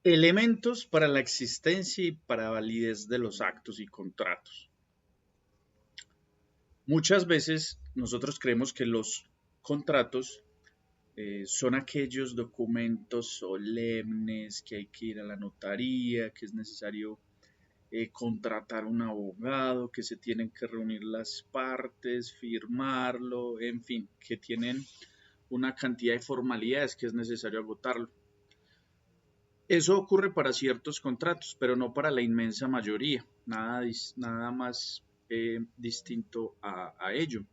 Elementos para la existencia y para validez de los actos y contratos. Muchas veces nosotros creemos que los contratos son aquellos documentos solemnes que hay que ir a la notaría, que es necesario contratar un abogado, que se tienen que reunir las partes, firmarlo, en fin, que tienen una cantidad de formalidades que es necesario agotarlo. Eso ocurre para ciertos contratos, pero no para la inmensa mayoría, nada más distinto a ello.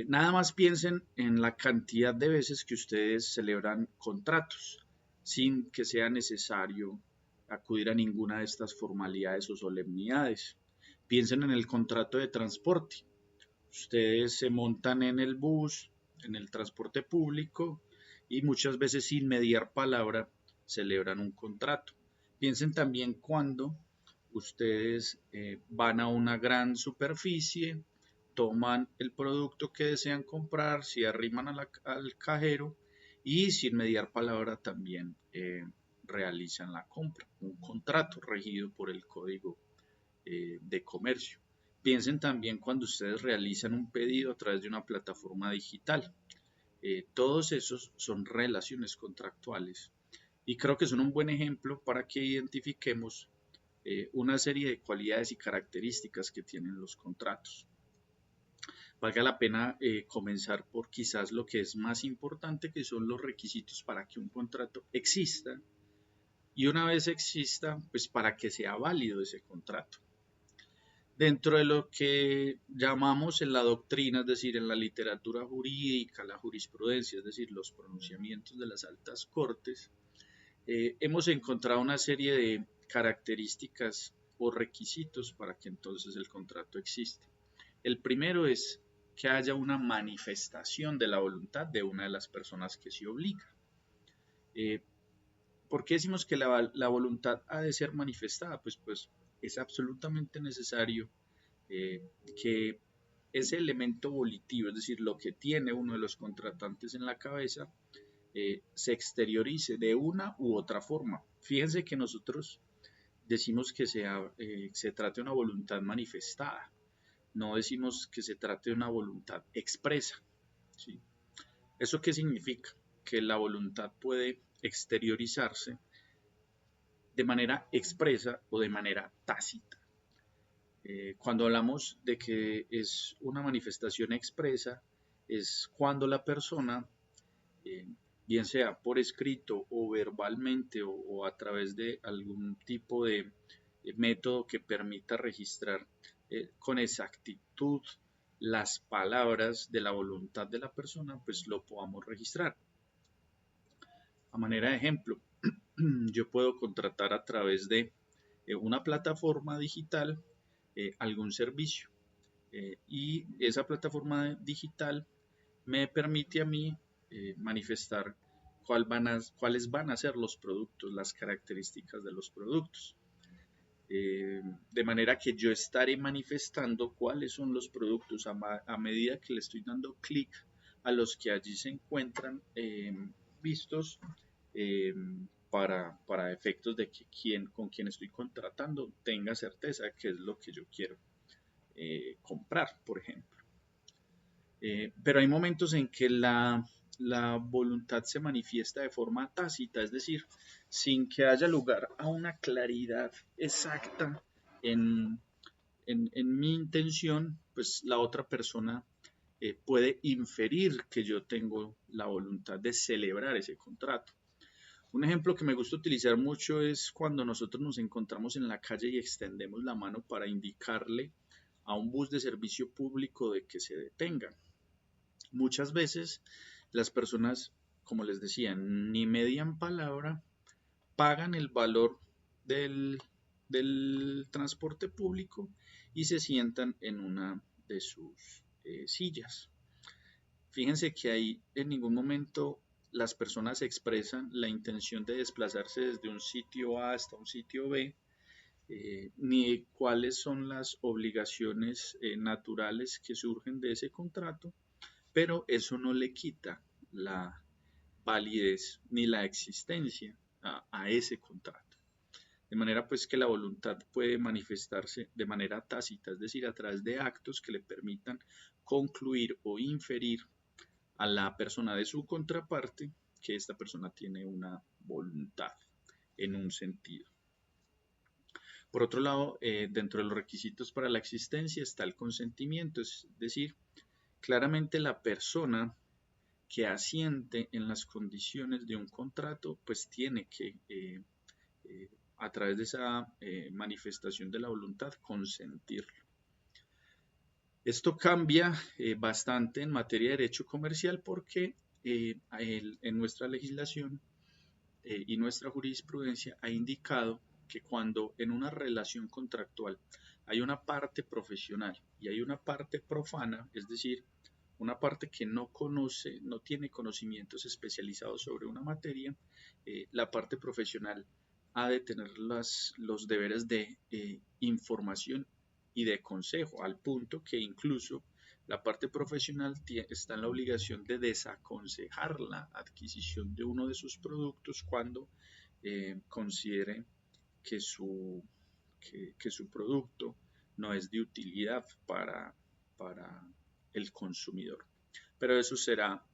Nada más piensen en la cantidad de veces que ustedes celebran contratos sin que sea necesario acudir a ninguna de estas formalidades o solemnidades. Piensen en el contrato de transporte. Ustedes se montan en el bus, en el transporte público y muchas veces sin mediar palabra celebran un contrato. Piensen también cuando ustedes van a una gran superficie, toman el producto que desean comprar, se arriman al cajero y sin mediar palabra también realizan la compra, un contrato regido por el código de comercio. Piensen también cuando ustedes realizan un pedido a través de una plataforma digital. Todos esos son relaciones contractuales y creo que son un buen ejemplo para que identifiquemos una serie de cualidades y características que tienen los contratos. Valga la pena comenzar por quizás lo que es más importante, que son los requisitos para que un contrato exista y una vez exista, pues para que sea válido ese contrato. Dentro de lo que llamamos en la doctrina, es decir, en la literatura jurídica, la jurisprudencia, es decir, los pronunciamientos de las altas cortes, hemos encontrado una serie de características o requisitos para que entonces el contrato exista. El primero es que haya una manifestación de la voluntad de una de las personas que se obliga. ¿Por qué decimos que la voluntad ha de ser manifestada? Pues es absolutamente necesario que ese elemento volitivo, es decir, lo que tiene uno de los contratantes en la cabeza, se exteriorice de una u otra forma. Fíjense que nosotros decimos que se trate de una voluntad manifestada, no decimos que se trate de una voluntad expresa. ¿Sí? ¿Eso qué significa? Que la voluntad puede exteriorizarse de manera expresa o de manera tácita. Cuando hablamos de que es una manifestación expresa, es cuando la persona, eh, bien sea por escrito o verbalmente o a través de algún tipo de método que permita registrar con exactitud las palabras de la voluntad de la persona, pues lo podamos registrar. A manera de ejemplo, yo puedo contratar a través de una plataforma digital algún servicio y esa plataforma digital me permite a mí manifestar cuáles van a ser los productos, las características de los productos. De manera que yo estaré manifestando cuáles son los productos a medida que le estoy dando clic a los que allí se encuentran vistos eh, para efectos de que con quien estoy contratando tenga certeza de qué es lo que yo quiero comprar, por ejemplo. Pero hay momentos en que la voluntad se manifiesta de forma tácita, es decir, sin que haya lugar a una claridad exacta en, en mi intención, pues la otra persona puede inferir que yo tengo la voluntad de celebrar ese contrato. Un ejemplo que me gusta utilizar mucho es cuando nosotros nos encontramos en la calle y extendemos la mano para indicarle a un bus de servicio público de que se detenga. Muchas veces las personas, como les decía, ni median palabra, pagan el valor del, del transporte público y se sientan en una de sus sillas. Fíjense que ahí en ningún momento las personas expresan la intención de desplazarse desde un sitio A hasta un sitio B, ni cuáles son las obligaciones naturales que surgen de ese contrato, pero eso no le quita la validez ni la existencia a ese contrato. De manera pues que la voluntad puede manifestarse de manera tácita, es decir, a través de actos que le permitan concluir o inferir a la persona de su contraparte que esta persona tiene una voluntad en un sentido. Por otro lado, dentro de los requisitos para la existencia está el consentimiento, es decir, claramente la persona que asiente en las condiciones de un contrato, pues tiene que, a través de esa manifestación de la voluntad, consentirlo. Esto cambia bastante en materia de derecho comercial porque en nuestra legislación y nuestra jurisprudencia ha indicado que cuando en una relación contractual hay una parte profesional y hay una parte profana, es decir, una parte que no conoce, no tiene conocimientos especializados sobre una materia, la parte profesional ha de tener los deberes de información y de consejo, al punto que incluso la parte profesional está en la obligación de desaconsejar la adquisición de uno de sus productos cuando considere que su, que su producto no es de utilidad para el consumidor. Pero eso será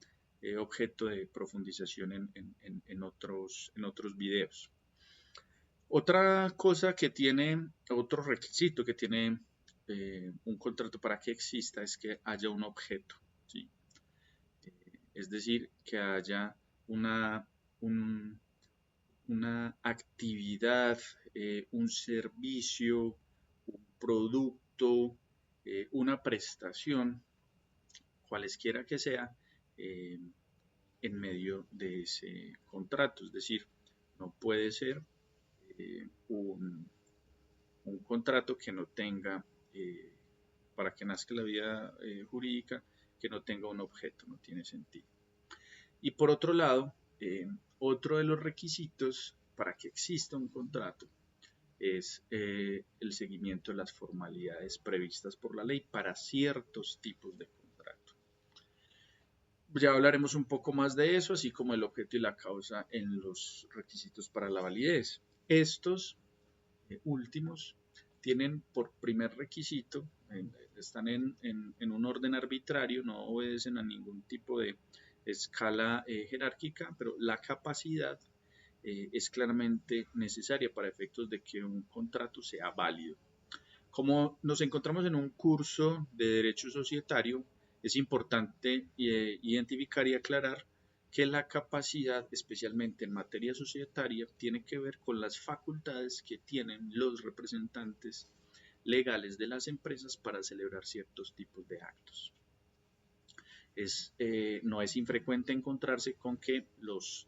objeto de profundización en otros videos. Otra cosa que tiene, otro requisito que tiene un contrato para que exista es que haya un objeto, ¿sí? Es decir, que haya una, un, una actividad, un servicio, un producto, una prestación, cualesquiera que sea, eh, en medio de ese contrato. Es decir, no puede ser un contrato que no tenga, para que nazca la vida jurídica, que no tenga un objeto, no tiene sentido. Y por otro lado, otro de los requisitos para que exista un contrato es el seguimiento de las formalidades previstas por la ley para ciertos tipos de contrato. Ya hablaremos un poco más de eso, así como el objeto y la causa en los requisitos para la validez. Estos últimos tienen por primer requisito, están en un orden arbitrario, no obedecen a ningún tipo de escala jerárquica, pero la capacidad es claramente necesaria para efectos de que un contrato sea válido. Como nos encontramos en un curso de derecho societario, es importante identificar y aclarar que la capacidad, especialmente en materia societaria, tiene que ver con las facultades que tienen los representantes legales de las empresas para celebrar ciertos tipos de actos. No es infrecuente encontrarse con que los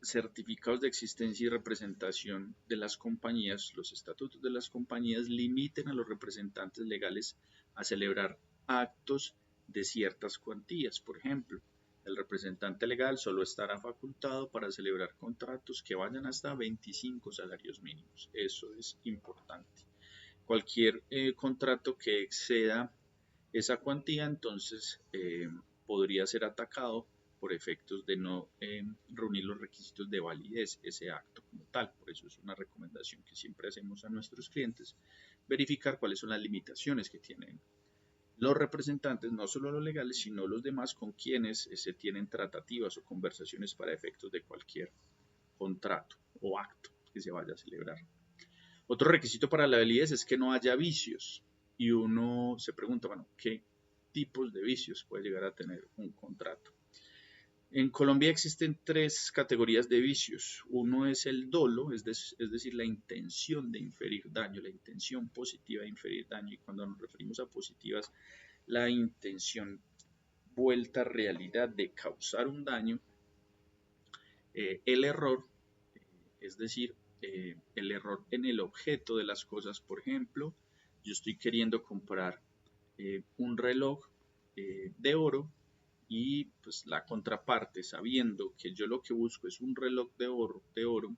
certificados de existencia y representación de las compañías, los estatutos de las compañías limiten a los representantes legales a celebrar actos de ciertas cuantías. Por ejemplo, el representante legal solo estará facultado para celebrar contratos que vayan hasta 25 salarios mínimos. Eso es importante. Cualquier contrato que exceda esa cuantía, entonces podría ser atacado por efectos de no reunir los requisitos de validez ese acto como tal. Por eso es una recomendación que siempre hacemos a nuestros clientes, verificar cuáles son las limitaciones que tienen los representantes, no solo los legales, sino los demás con quienes se tienen tratativas o conversaciones para efectos de cualquier contrato o acto que se vaya a celebrar. Otro requisito para la validez es que no haya vicios y uno se pregunta, bueno, ¿qué tipos de vicios puede llegar a tener un contrato? En Colombia existen tres categorías de vicios. Uno es el dolo, es decir, la intención de inferir daño, la intención positiva de inferir daño. Y cuando nos referimos a positivas, la intención vuelta a realidad de causar un daño. El error, es decir, el error en el objeto de las cosas. Por ejemplo, yo estoy queriendo comprar un reloj de oro y pues la contraparte, sabiendo que yo lo que busco es un reloj de oro,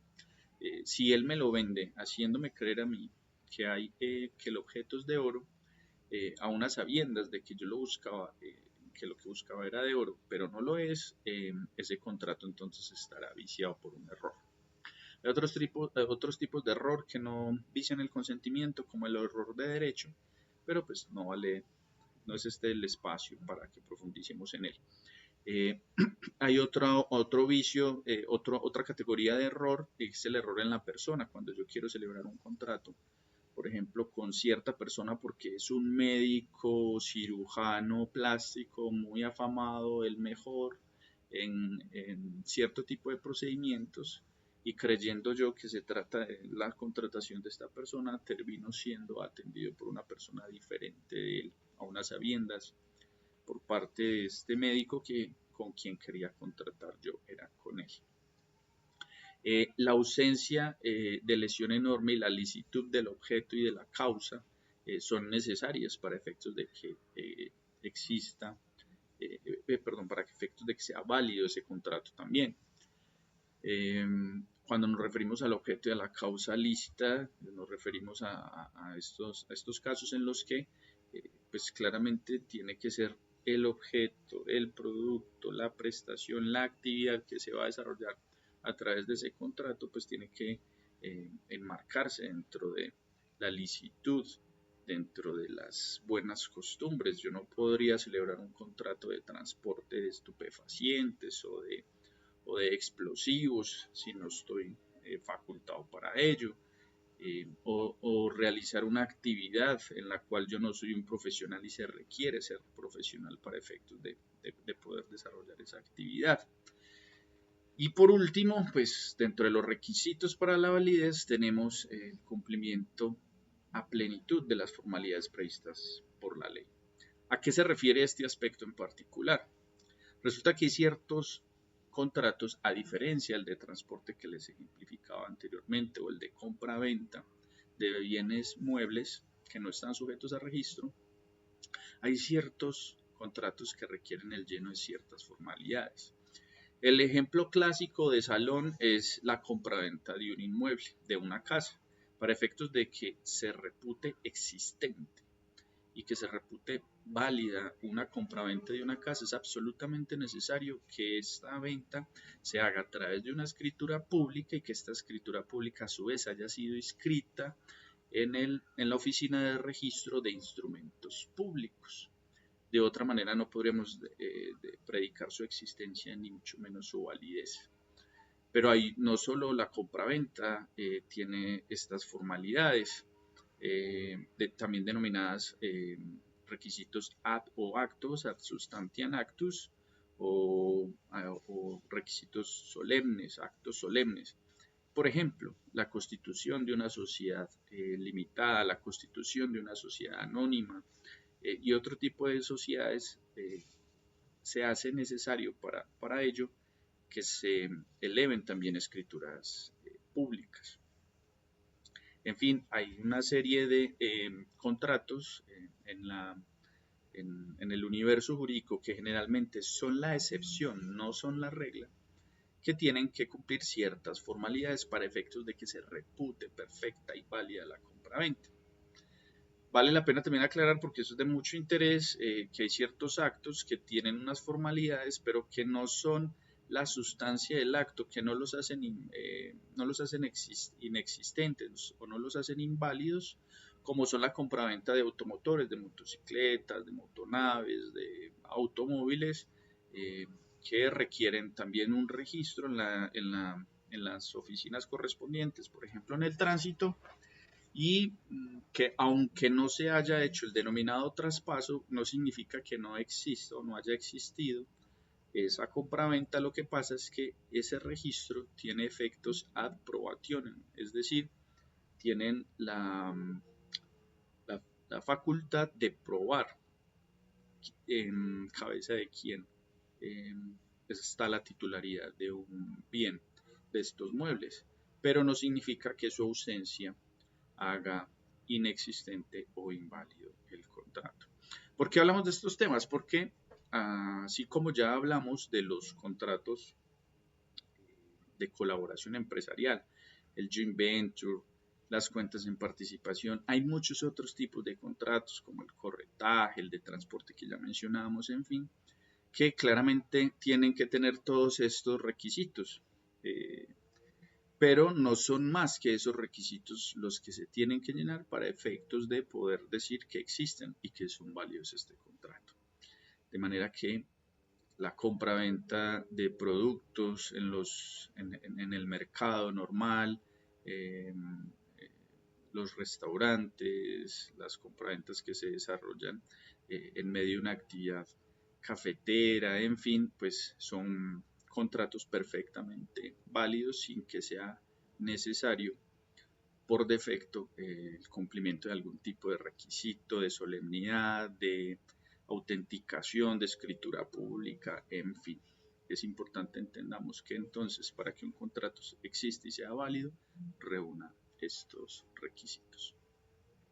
si él me lo vende haciéndome creer a mí que el objeto es de oro, a unas sabiendas de que yo lo buscaba que lo que buscaba era de oro, pero no lo es, ese contrato entonces estará viciado por un error. Hay otros tipos de error que no vician el consentimiento, como el error de derecho, pero pues no es este el espacio para que profundicemos en él. Eh, Hay otro vicio, otra categoría de error, es el error en la persona. Cuando yo quiero celebrar un contrato, por ejemplo, con cierta persona porque es un médico, cirujano plástico muy afamado, el mejor en cierto tipo de procedimientos, y creyendo yo que se trata de la contratación de esta persona, termino siendo atendido por una persona diferente de él, a unas sabiendas, por parte de este médico que con quien quería contratar yo era con él. La ausencia de lesión enorme y la licitud del objeto y de la causa son necesarias para efectos de que exista, para efectos de que sea válido ese contrato también. Cuando nos referimos al objeto y a la causa lícita, nos referimos a estos casos en los que pues claramente tiene que ser el objeto, el producto, la prestación, la actividad que se va a desarrollar a través de ese contrato, pues tiene que enmarcarse dentro de la licitud, dentro de las buenas costumbres. Yo no podría celebrar un contrato de transporte de estupefacientes o de explosivos si no estoy facultado para ello. O realizar una actividad en la cual yo no soy un profesional y se requiere ser profesional para efectos de poder desarrollar esa actividad. Y por último, pues dentro de los requisitos para la validez tenemos el cumplimiento a plenitud de las formalidades previstas por la ley. ¿A qué se refiere este aspecto en particular? Resulta que hay ciertos contratos, a diferencia del de transporte que les ejemplificaba anteriormente o el de compra-venta de bienes muebles que no están sujetos a registro, hay ciertos contratos que requieren el lleno de ciertas formalidades. El ejemplo clásico de salón es la compraventa de un inmueble, de una casa, para efectos de que se repute existente y que se repute válida una compraventa de una casa. Es absolutamente necesario que esta venta se haga a través de una escritura pública y que esta escritura pública a su vez haya sido inscrita en la oficina de registro de instrumentos públicos. De otra manera no podríamos predicar su existencia ni mucho menos su validez. Pero ahí no solo la compraventa tiene estas formalidades, también denominadas requisitos ad o actos, ad substantiam actus, o requisitos solemnes, actos solemnes. Por ejemplo, la constitución de una sociedad limitada, la constitución de una sociedad anónima y otro tipo de sociedades, se hace necesario para ello que se eleven también escrituras públicas. En fin, hay una serie de contratos en el universo jurídico que generalmente son la excepción, no son la regla, que tienen que cumplir ciertas formalidades para efectos de que se repute perfecta y válida la compraventa. Vale la pena también aclarar, porque eso es de mucho interés, que hay ciertos actos que tienen unas formalidades, pero que no son la sustancia del acto, que no los hacen inexistentes o no los hacen inválidos, como son la compraventa de automotores, de motocicletas, de motonaves, de automóviles, que requieren también un registro en las oficinas correspondientes, por ejemplo en el tránsito, y que aunque no se haya hecho el denominado traspaso, no significa que no exista o no haya existido esa compraventa. Lo que pasa es que ese registro tiene efectos ad probationem, es decir, tienen la facultad de probar en cabeza de quién está la titularidad de un bien de estos muebles, pero no significa que su ausencia haga inexistente o inválido el contrato. ¿Por qué hablamos de estos temas? Porque así como ya hablamos de los contratos de colaboración empresarial, el joint venture, las cuentas en participación. Hay muchos otros tipos de contratos, como el corretaje, el de transporte que ya mencionábamos, en fin, que claramente tienen que tener todos estos requisitos. Eh, pero no son más que esos requisitos los que se tienen que llenar para efectos de poder decir que existen y que son válidos este contrato. De manera que la compra-venta de productos en el mercado normal, eh, los restaurantes, las compraventas que se desarrollan en medio de una actividad cafetera, en fin, pues son contratos perfectamente válidos sin que sea necesario por defecto el cumplimiento de algún tipo de requisito de solemnidad, de autenticación, de escritura pública, en fin. Es importante entendamos que entonces para que un contrato exista y sea válido, reúna estos requisitos.